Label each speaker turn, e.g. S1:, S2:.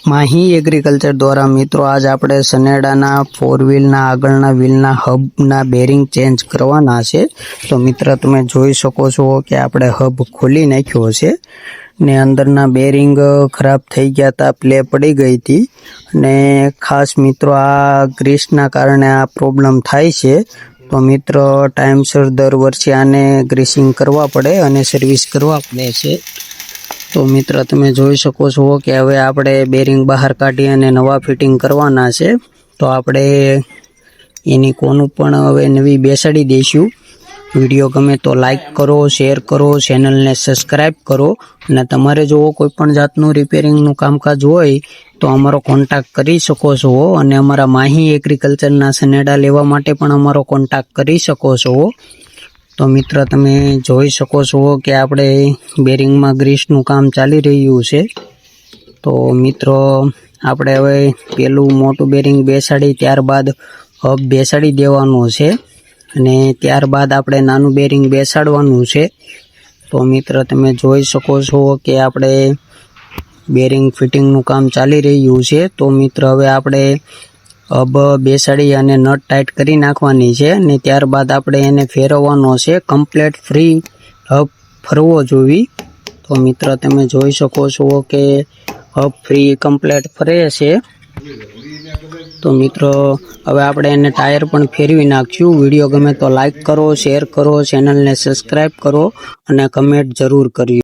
S1: Mahi agriculture દ્વારા મિત્રો આજ આપણે સનેડાના 4 વ્હીલના આગળના વ્હીલના હબના બેરિંગ ચેન્જ કરવાના છે। તો મિત્ર તમે જોઈ શકો છો કે આપણે હબ ખોલી નાખ્યો છે ને અંદરના બેરિંગ ખરાબ થઈ ગયા હતા, પ્લે પડી ગઈ હતી અને ખાસ મિત્રો આ ગ્રીસના કારણે આ પ્રોબ્લેમ થાય છે। તો મિત્રો ટાઈમસર દર વર્ષે આને ગ્રીસિંગ કરવા પડે અને સર્વિસ કરવા પડે છે। તો મિત્ર તમે જોઈ શકો છો કે હવે આપણે બેરિંગ બહાર કાઢી અને નવા ફિટિંગ કરવાના છે। તો આપણે એની કોનું પણ હવે નવી બેસાડી દઈશું। વિડીયો ગમે તો લાઈક કરો, શેર કરો, ચેનલને સબસ્ક્રાઈબ કરો અને તમારે જો કોઈ પણ જાતનું રિપેરિંગનું કામકાજ હોય તો અમારો કોન્ટેક્ટ કરી શકો છો અને અમારા માહી એગ્રીકલ્ચરના સનેડા લેવા માટે પણ અમારો કોન્ટેક્ટ કરી શકો છો। તો મિત્ર તમે જોઈ શકો છો કે આપણે બેરિંગમાં ગ્રીસનું કામ ચાલી રહ્યું છે। તો મિત્રો આપણે હવે પેલું મોટું બેરિંગ બેસાડી ત્યારબાદ હબ બેસાડી દેવાનું છે અને ત્યારબાદ આપણે નાનું બેરિંગ બેસાડવાનું છે। તો મિત્ર તમે જોઈ શકો છો કે આપણે બેરિંગ ફિટિંગનું કામ ચાલી રહ્યું છે। તો મિત્ર હવે આપણે હબ બેસાડી અને નટ ટાઈટ કરી નાખવાની છે અને ત્યારબાદ આપણે એને ફેરવવાનો છે। કમ્પ્લીટ ફ્રી હબ ફરવો જોઈએ। તો મિત્ર તમે જોઈ શકો છો કે હબ ફ્રી કમ્પ્લીટ ફરે છે। તો મિત્રો હવે આપણે એને ટાયર પણ ફેરવી નાખ્યું। વિડીયો ગમે તો લાઈક કરો, શેર કરો, ચેનલને સબસ્ક્રાઈબ કરો અને કમેન્ટ જરૂર કરજો।